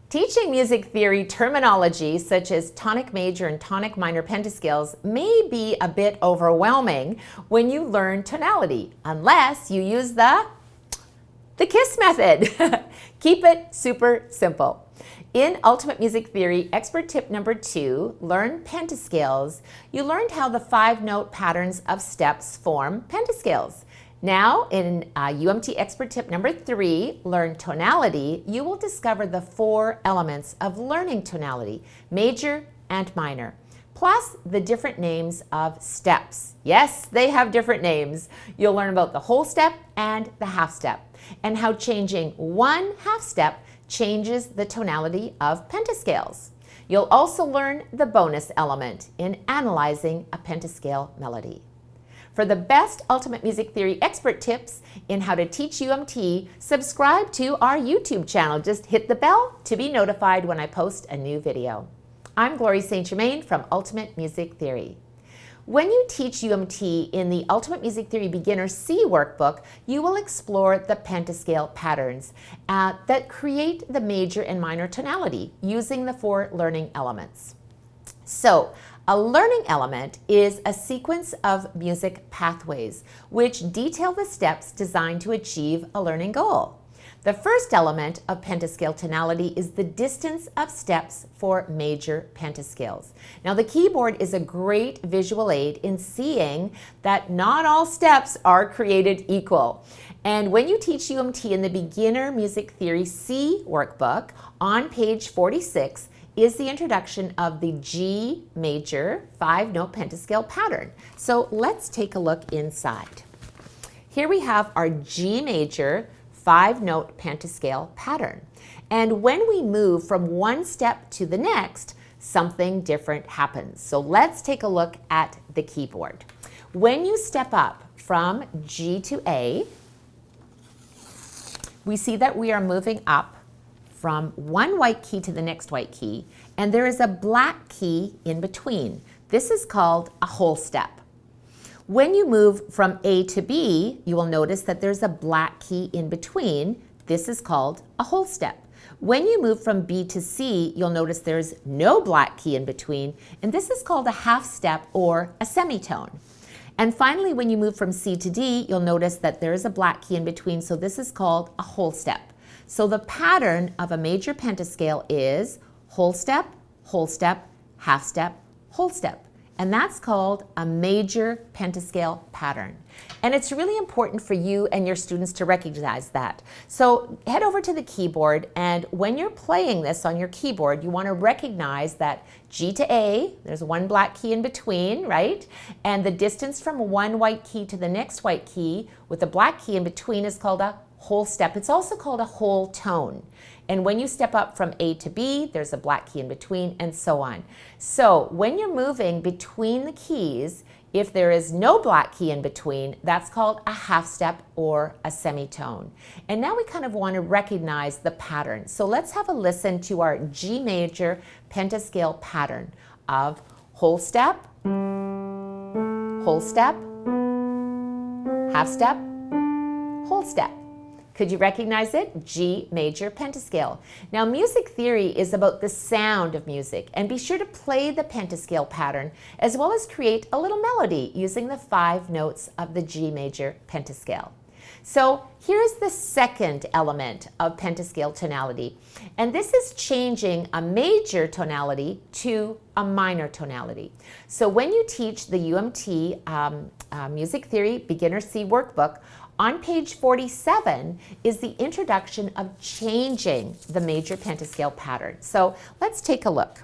Teaching music theory terminology such as tonic major and tonic minor pentascales may be a bit overwhelming when you learn tonality, unless you use the KISS method. Keep it super simple. In Ultimate Music Theory Expert Tip number 2, Learn Pentascales, you learned how the 5-note patterns of steps form pentascales. Now, in UMT Expert Tip number 3, Learn Tonality, you will discover the 4 elements of learning tonality, major and minor, plus the different names of steps. Yes, they have different names. You'll learn about the whole step and the half step, and how changing one half step changes the tonality of pentascales. You'll also learn the bonus element in analyzing a pentascale melody. For the best Ultimate Music Theory expert tips in how to teach UMT, subscribe to our YouTube channel. Just hit the bell to be notified when I post a new video. I'm Glory St. Germain from Ultimate Music Theory. When you teach UMT in the Ultimate Music Theory Beginner C workbook, you will explore the pentascale patterns that create the major and minor tonality using the 4 learning elements. So, a learning element is a sequence of music pathways which detail the steps designed to achieve a learning goal. The first element of pentascale tonality is the distance of steps for major pentascales. Now, the keyboard is a great visual aid in seeing that not all steps are created equal. And when you teach UMT in the Beginner Music Theory C workbook, on page 46, is the introduction of the G major 5-note pentascale pattern. So let's take a look inside. Here we have our G major 5-note pentascale pattern. And when we move from one step to the next, something different happens. So let's take a look at the keyboard. When you step up from G to A, we see that we are moving up from one white key to the next white key, and there is a black key in between. This is called a whole step. When you move from A to B, you will notice that there's a black key in between. This is called a whole step. When you move from B to C, you'll notice there's no black key in between, and this is called a half step or a semitone. And finally, when you move from C to D, you'll notice that there is a black key in between, so this is called a whole step. So the pattern of a major pentascale is whole step, half step, whole step. And that's called a major pentascale pattern. And it's really important for you and your students to recognize that. So head over to the keyboard, and when you're playing this on your keyboard, you want to recognize that G to A, there's one black key in between, right? And the distance from one white key to the next white key with a black key in between is called a whole step. It's also called a whole tone. And when you step up from A to B, there's a black key in between, and so on. So when you're moving between the keys, if there is no black key in between, that's called a half step or a semitone. And now we kind of want to recognize the pattern. So let's have a listen to our G major pentascale pattern of whole step, half step, whole step. Could you recognize it? G major pentascale. Now, music theory is about the sound of music, and be sure to play the pentascale pattern as well as create a little melody using the 5 notes of the G major pentascale. So here's the second element of pentascale tonality, and this is changing a major tonality to a minor tonality. So when you teach the UMT Music Theory Beginner C workbook, on page 47 is the introduction of changing the major pentascale pattern. So let's take a look.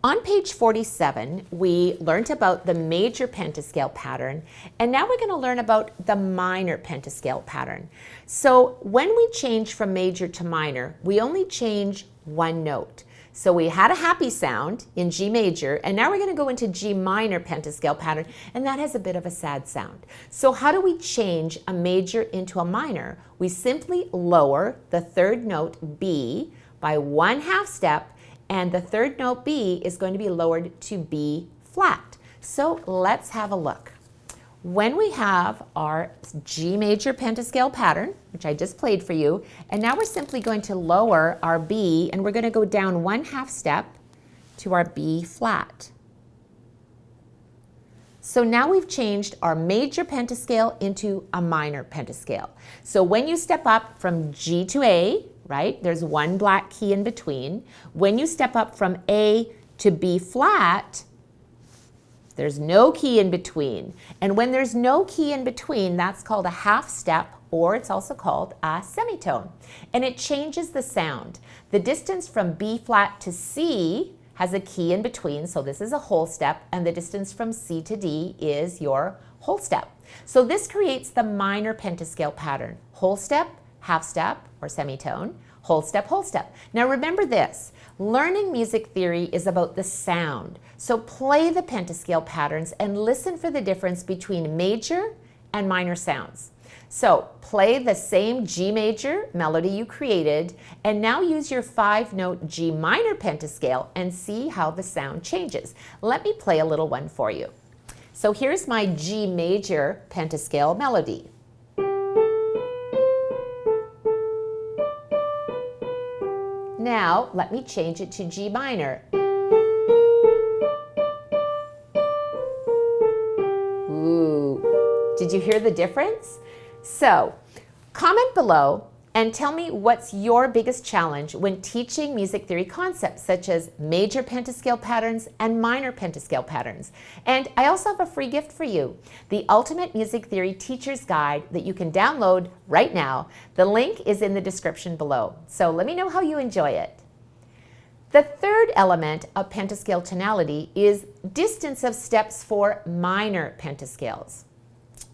On page 47, we learned about the major pentascale pattern, and now we're going to learn about the minor pentascale pattern. So when we change from major to minor, we only change one note. So we had a happy sound in G major, and now we're going to go into G minor pentascale pattern, and that has a bit of a sad sound. So how do we change a major into a minor? We simply lower the third note B by 1 half step, and the third note B is going to be lowered to B flat. So let's have a look. when we have our G major pentascale pattern, which I just played for you, and now we're simply going to lower our B, and we're going to go down 1/2 step to our B flat. So now we've changed our major pentascale into a minor pentascale. So when you step up from G to A, right, there's one black key in between. When you step up from A to B flat, there's no key in between. And when there's no key in between, that's called a 1/2 step, or it's also called a semitone. And it changes the sound. The distance from B flat to C has a key in between, so this is a whole step, and the distance from C to D is your whole step. So this creates the minor pentascale pattern. Whole step, 1/2 step, or semitone, whole step, whole step. Now remember this, learning music theory is about the sound. So play the pentascale patterns and listen for the difference between major and minor sounds. So play the same G major melody you created, and now use your 5-note G minor pentascale and see how the sound changes. Let me play a little one for you. So here's my G major pentascale melody. Now let me change it to G minor. Ooh, did you hear the difference? So, comment below and tell me what's your biggest challenge when teaching music theory concepts such as major pentascale patterns and minor pentascale patterns. And I also have a free gift for you, the Ultimate Music Theory Teacher's Guide that you can download right now. The link is in the description below. So let me know how you enjoy it. The third element of pentascale tonality is distance of steps for minor pentascales.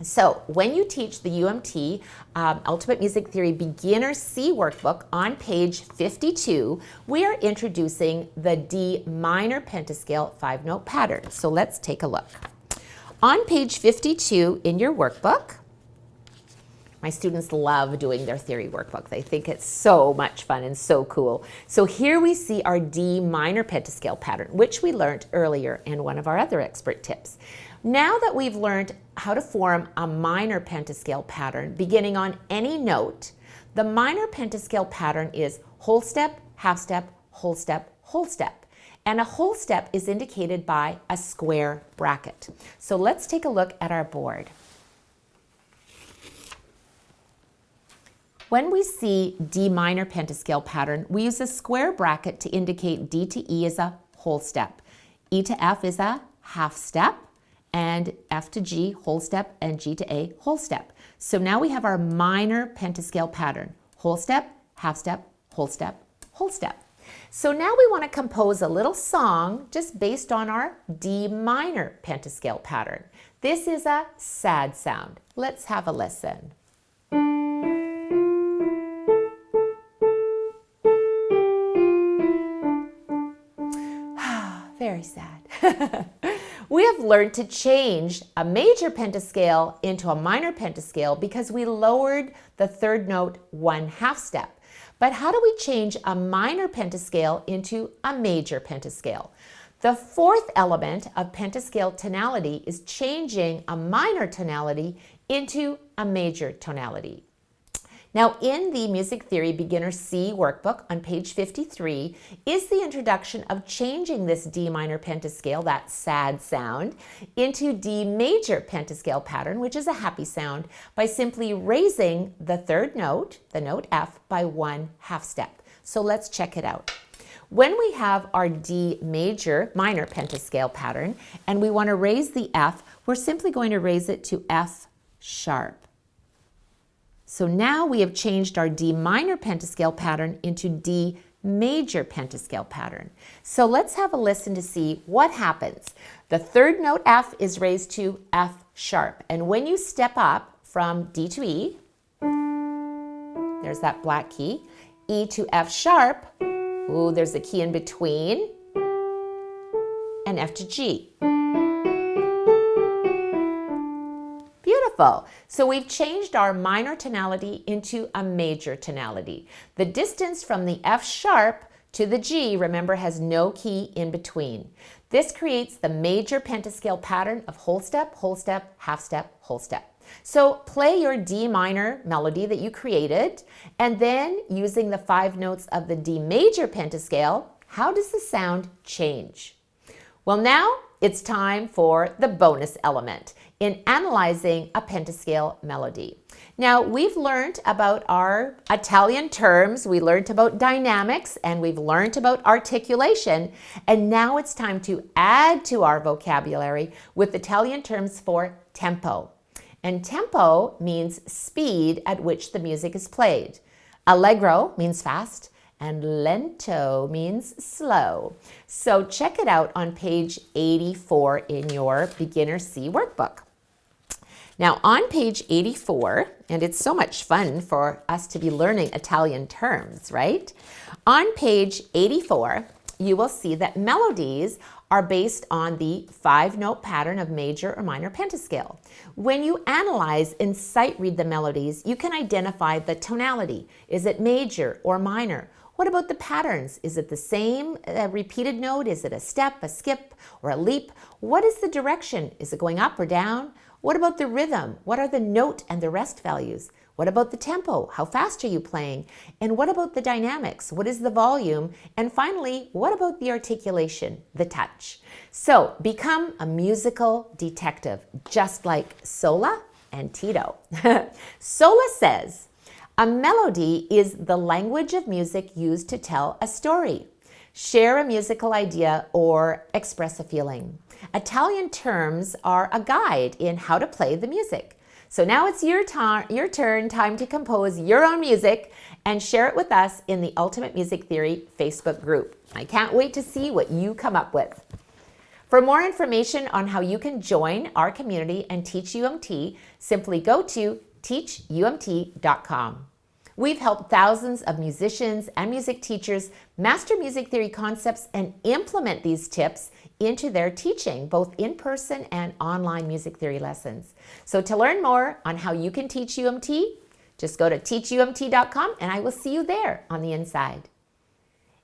So when you teach the UMT Ultimate Music Theory Beginner C Workbook on page 52, we are introducing the D minor pentascale 5-note pattern. So let's take a look. On page 52 in your workbook, my students love doing their theory workbook. They think it's so much fun and so cool. So here we see our D minor pentascale pattern, which we learned earlier in one of our other expert tips. Now that we've learned how to form a minor pentascale pattern beginning on any note, the minor pentascale pattern is whole step, 1/2 step, whole step, whole step. And a whole step is indicated by a square bracket. So let's take a look at our board. When we see D minor pentascale pattern, we use a square bracket to indicate D to E is a whole step, E to F is a 1/2 step, and F to G whole step, and G to A whole step. So now we have our minor pentascale pattern, whole step, 1/2 step, whole step, whole step. So now we want to compose a little song just based on our D minor pentascale pattern. This is a sad sound. Let's have a listen. Very sad. We have learned to change a major pentascale into a minor pentascale because we lowered the 3rd note 1/2 step. But how do we change a minor pentascale into a major pentascale? The 4th element of pentascale tonality is changing a minor tonality into a major tonality. Now, in the Music Theory Beginner C Workbook on page 53 is the introduction of changing this D minor pentascale, that sad sound, into D major pentascale pattern, which is a happy sound, by simply raising the 3rd note, the note F, by 1/2 step. So let's check it out. When we have our D major minor pentascale pattern and we want to raise the F, we're simply going to raise it to F sharp. So now we have changed our D minor pentascale pattern into D major pentascale pattern. So let's have a listen to see what happens. The 3rd note F is raised to F sharp. And when you step up from D to E, there's that black key, E to F sharp, ooh, there's a key in between, and F to G. Beautiful. So we've changed our minor tonality into a major tonality. The distance from the F sharp to the G, remember, has no key in between. This creates the major pentascale pattern of whole step, half step, whole step. So play your D minor melody that you created, and then using the 5 notes of the D major pentascale, how does the sound change? Well, now it's time for the bonus element in analyzing a pentascale melody. Now, we've learned about our Italian terms, we learned about dynamics, and we've learned about articulation, and now it's time to add to our vocabulary with Italian terms for tempo. And tempo means speed at which the music is played. Allegro means fast, and lento means slow. So check it out on page 84 in your Beginner C workbook. Now on page 84, and it's so much fun for us to be learning Italian terms, right? On page 84, you will see that melodies are based on the 5-note pattern of major or minor pentascale. When you analyze and sight read the melodies, you can identify the tonality. Is it major or minor? What about the patterns? Is it the same repeated note? Is it a step, a skip, or a leap? What is the direction? Is it going up or down? What about the rhythm? What are the note and the rest values? What about the tempo? How fast are you playing? And what about the dynamics? What is the volume? And finally, what about the articulation, the touch? So become a musical detective, just like Sola and Tito. Sola says, a melody is the language of music used to tell a story, share a musical idea, or express a feeling. Italian terms are a guide in how to play the music. So now it's your turn, time to compose your own music and share it with us in the Ultimate Music Theory Facebook group. I can't wait to see what you come up with. For more information on how you can join our community and teach UMT, simply go to teachumt.com. We've helped thousands of musicians and music teachers master music theory concepts and implement these tips into their teaching, both in-person and online music theory lessons. So to learn more on how you can teach UMT, just go to teachumt.com and I will see you there on the inside.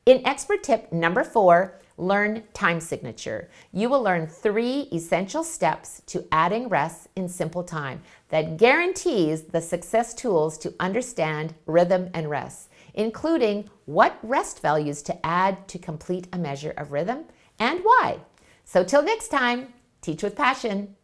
In expert tip number 4, learn time signature. You will learn 3 essential steps to adding rests in simple time that guarantees the success tools to understand rhythm and rests, including what rest values to add to complete a measure of rhythm and why. So till next time, teach with passion.